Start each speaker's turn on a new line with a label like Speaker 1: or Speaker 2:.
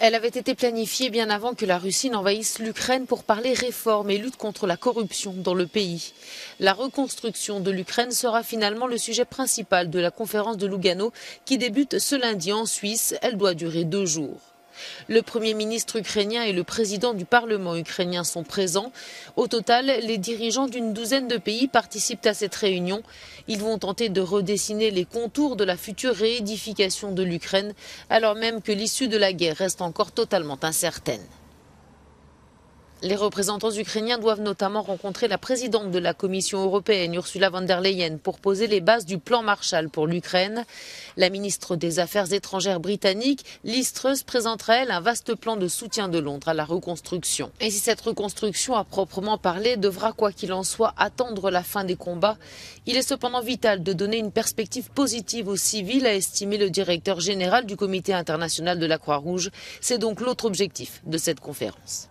Speaker 1: Elle avait été planifiée bien avant que la Russie n'envahisse l'Ukraine pour parler réforme et lutte contre la corruption dans le pays. La reconstruction de l'Ukraine sera finalement le sujet principal de la conférence de Lugano qui débute ce lundi en Suisse. Elle doit durer 2 jours. Le Premier ministre ukrainien et le président du Parlement ukrainien sont présents. Au total, les dirigeants d'une douzaine de pays participent à cette réunion. Ils vont tenter de redessiner les contours de la future réédification de l'Ukraine, alors même que l'issue de la guerre reste encore totalement incertaine. Les représentants ukrainiens doivent notamment rencontrer la présidente de la Commission européenne, Ursula von der Leyen, pour poser les bases du plan Marshall pour l'Ukraine. La ministre des Affaires étrangères britannique, Liz Truss, présentera elle un vaste plan de soutien de Londres à la reconstruction. Et si cette reconstruction à proprement parler devra, quoi qu'il en soit, attendre la fin des combats, il est cependant vital de donner une perspective positive aux civils, a estimé le directeur général du Comité international de la Croix-Rouge. C'est donc l'autre objectif de cette conférence.